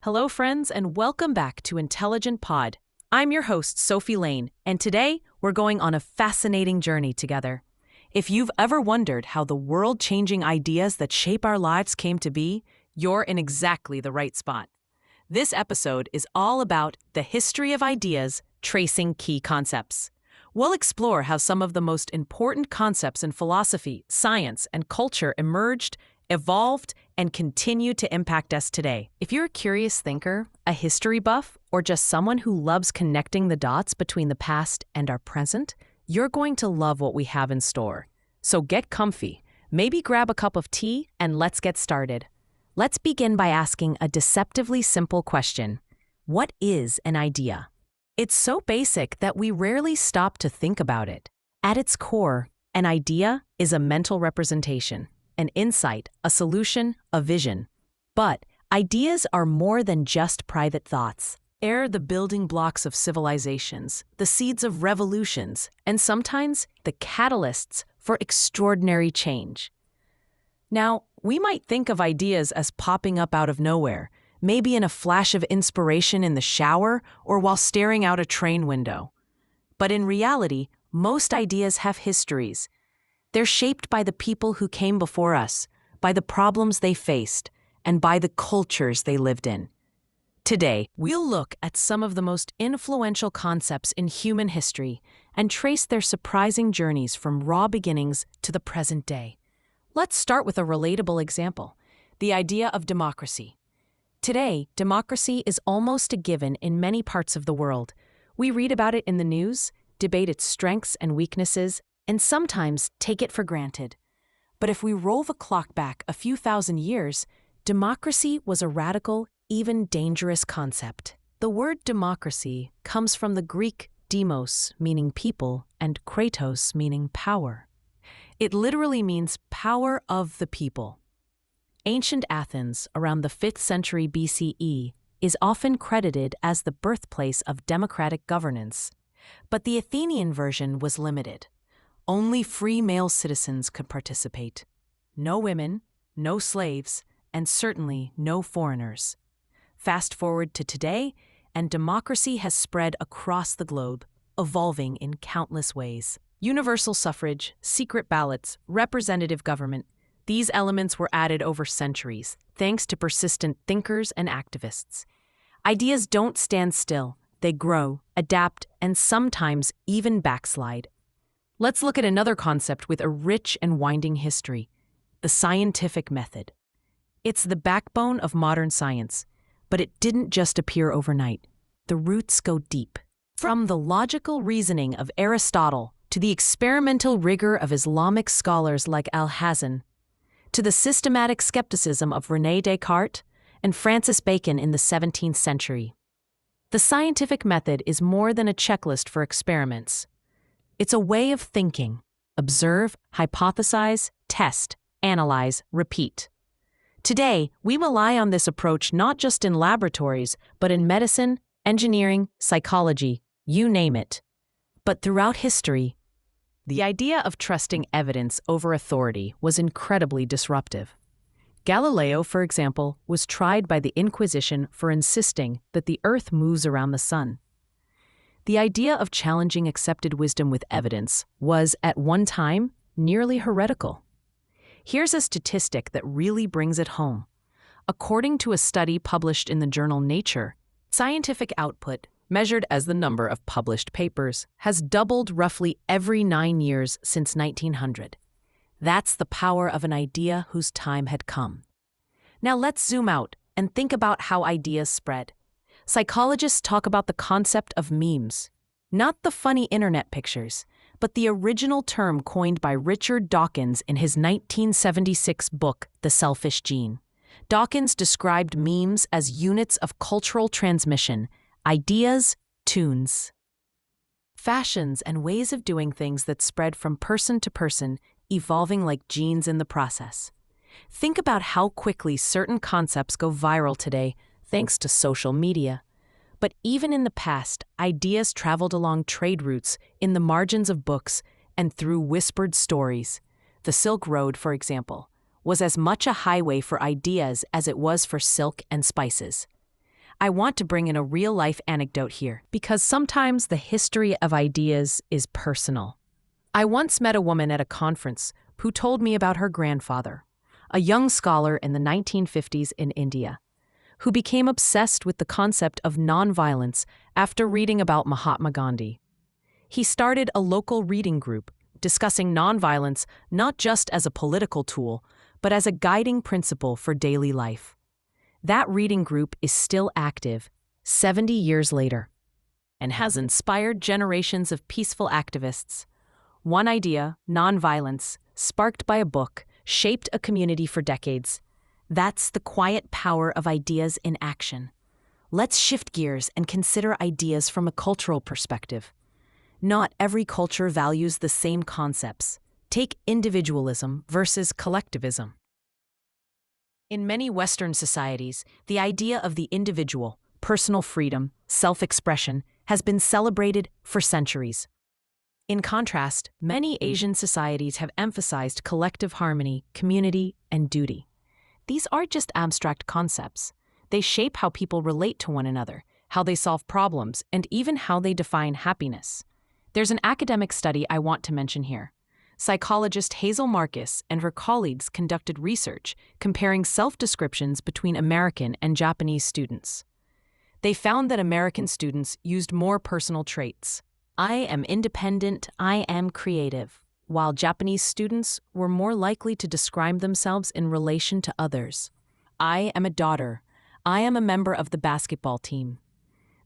Hello, friends, and welcome back to Intelligent Pod. I'm your host, Sophie Lane, and today we're going on a fascinating journey together. If you've ever wondered how the world-changing ideas that shape our lives came to be, you're in exactly the right spot. This episode is all about the history of ideas, tracing key concepts. We'll explore how some of the most important concepts in philosophy, science, and culture emerged, evolved, and continue to impact us today. If you're a curious thinker, a history buff, or just someone who loves connecting the dots between the past and our present, you're going to love what we have in store. So get comfy, maybe grab a cup of tea, and let's get started. Let's begin by asking a deceptively simple question. What is an idea? It's so basic that we rarely stop to think about it. At its core, an idea is a mental representation, an insight, a solution, a vision. But ideas are more than just private thoughts. They're the building blocks of civilizations, the seeds of revolutions, and sometimes the catalysts for extraordinary change. Now, we might think of ideas as popping up out of nowhere, maybe in a flash of inspiration in the shower or while staring out a train window. But in reality, most ideas have histories. They're shaped by the people who came before us, by the problems they faced, and by the cultures they lived in. Today, we'll look at some of the most influential concepts in human history and trace their surprising journeys from raw beginnings to the present day. Let's start with a relatable example, the idea of democracy. Today, democracy is almost a given in many parts of the world. We read about it in the news, debate its strengths and weaknesses, and sometimes take it for granted. But if we roll the clock back a few thousand years, democracy was a radical, even dangerous concept. The word democracy comes from the Greek demos, meaning people, and kratos, meaning power. It literally means power of the people. Ancient Athens, around the 5th century BCE, is often credited as the birthplace of democratic governance. But the Athenian version was limited. Only free male citizens could participate. No women, no slaves, and certainly no foreigners. Fast forward to today, and democracy has spread across the globe, evolving in countless ways. Universal suffrage, secret ballots, representative government, these elements were added over centuries, thanks to persistent thinkers and activists. Ideas don't stand still. They grow, adapt, and sometimes even backslide. Let's look at another concept with a rich and winding history, the scientific method. It's the backbone of modern science, but it didn't just appear overnight. The roots go deep. From the logical reasoning of Aristotle to the experimental rigor of Islamic scholars like Al-Hazen, to the systematic skepticism of René Descartes and Francis Bacon in the 17th century. The scientific method is more than a checklist for experiments. It's a way of thinking. Observe, hypothesize, test, analyze, repeat. Today, we rely on this approach not just in laboratories, but in medicine, engineering, psychology, you name it. But throughout history, the idea of trusting evidence over authority was incredibly disruptive. Galileo, for example, was tried by the Inquisition for insisting that the Earth moves around the sun. The idea of challenging accepted wisdom with evidence was, at one time, nearly heretical. Here's a statistic that really brings it home. According to a study published in the journal Nature, scientific output, measured as the number of published papers, has doubled roughly every 9 years since 1900. That's the power of an idea whose time had come. Now let's zoom out and think about how ideas spread. Psychologists talk about the concept of memes, not the funny internet pictures, but the original term coined by Richard Dawkins in his 1976 book, The Selfish Gene. Dawkins described memes as units of cultural transmission, ideas, tunes, fashions, and ways of doing things that spread from person to person, evolving like genes in the process. Think about how quickly certain concepts go viral today, thanks to social media. But even in the past, ideas traveled along trade routes, in the margins of books, and through whispered stories. The Silk Road, for example, was as much a highway for ideas as it was for silk and spices. I want to bring in a real-life anecdote here, because sometimes the history of ideas is personal. I once met a woman at a conference who told me about her grandfather, a young scholar in the 1950s in India, who became obsessed with the concept of nonviolence after reading about Mahatma Gandhi. He started a local reading group discussing nonviolence not just as a political tool, but as a guiding principle for daily life. That reading group is still active 70 years later and has inspired generations of peaceful activists. One idea, nonviolence, sparked by a book, shaped a community for decades. That's the quiet power of ideas in action. Let's shift gears and consider ideas from a cultural perspective. Not every culture values the same concepts. Take individualism versus collectivism. In many Western societies, the idea of the individual, personal freedom, self-expression has been celebrated for centuries. In contrast, many Asian societies have emphasized collective harmony, community, and duty. These aren't just abstract concepts. They shape how people relate to one another, how they solve problems, and even how they define happiness. There's an academic study I want to mention here. Psychologist Hazel Marcus and her colleagues conducted research comparing self-descriptions between American and Japanese students. They found that American students used more personal traits. I am independent, I am creative, while Japanese students were more likely to describe themselves in relation to others. I am a daughter. I am a member of the basketball team.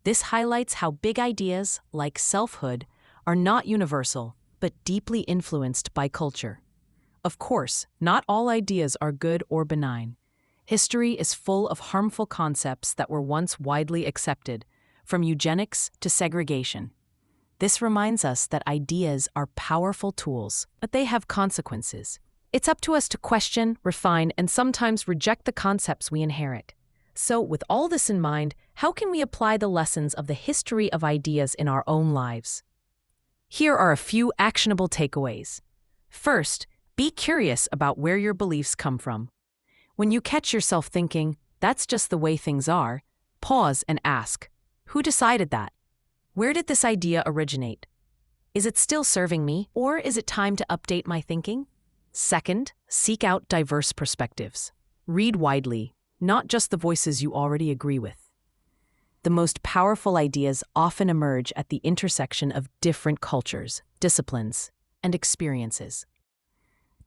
This highlights how big ideas, like selfhood, are not universal, but deeply influenced by culture. Of course, not all ideas are good or benign. History is full of harmful concepts that were once widely accepted, from eugenics to segregation. This reminds us that ideas are powerful tools, but they have consequences. It's up to us to question, refine, and sometimes reject the concepts we inherit. So, with all this in mind, how can we apply the lessons of the history of ideas in our own lives? Here are a few actionable takeaways. First, be curious about where your beliefs come from. When you catch yourself thinking, "That's just the way things are," pause and ask, "Who decided that? Where did this idea originate? Is it still serving me, or is it time to update my thinking?" Second, seek out diverse perspectives. Read widely, not just the voices you already agree with. The most powerful ideas often emerge at the intersection of different cultures, disciplines, and experiences.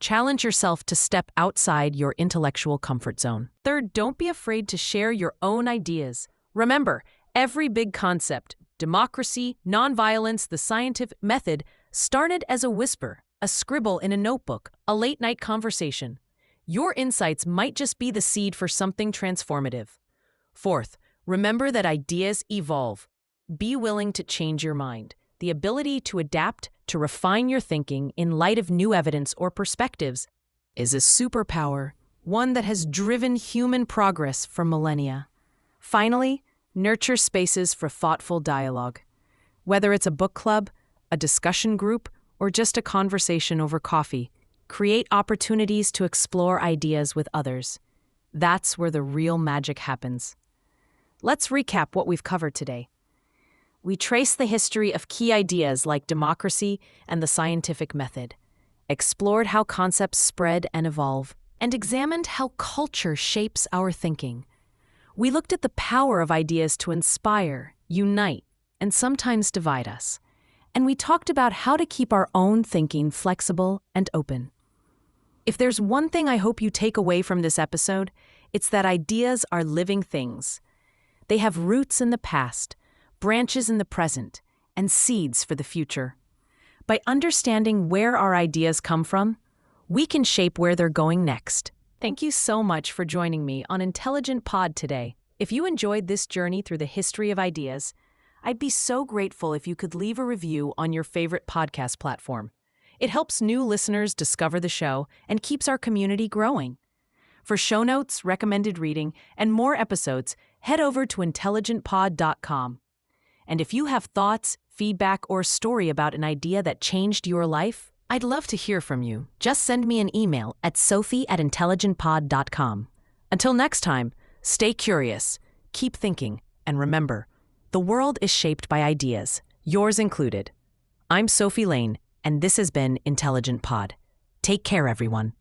Challenge yourself to step outside your intellectual comfort zone. Third, don't be afraid to share your own ideas. Remember, every big concept, democracy, nonviolence, the scientific method, started as a whisper, a scribble in a notebook, a late-night conversation. Your insights might just be the seed for something transformative. Fourth, remember that ideas evolve. Be willing to change your mind. The ability to adapt, to refine your thinking in light of new evidence or perspectives is a superpower, one that has driven human progress for millennia. Finally, nurture spaces for thoughtful dialogue. Whether it's a book club, a discussion group, or just a conversation over coffee, create opportunities to explore ideas with others. That's where the real magic happens. Let's recap what we've covered today. We traced the history of key ideas like democracy and the scientific method, explored how concepts spread and evolve, and examined how culture shapes our thinking. We looked at the power of ideas to inspire, unite, and sometimes divide us. And we talked about how to keep our own thinking flexible and open. If there's one thing I hope you take away from this episode, it's that ideas are living things. They have roots in the past, branches in the present, and seeds for the future. By understanding where our ideas come from, we can shape where they're going next. Thank you so much for joining me on Intelligent Pod today. If you enjoyed this journey through the history of ideas, I'd be so grateful if you could leave a review on your favorite podcast platform. It helps new listeners discover the show and keeps our community growing. For show notes, recommended reading, and more episodes, head over to intelligentpod.com. And if you have thoughts, feedback, or a story about an idea that changed your life, I'd love to hear from you. Just send me an email at sophie@intelligentpod.com. Until next time, stay curious, keep thinking, And remember, the world is shaped by ideas, yours included. I'm Sophie Lane, and this has been Intelligent Pod. Take care, everyone.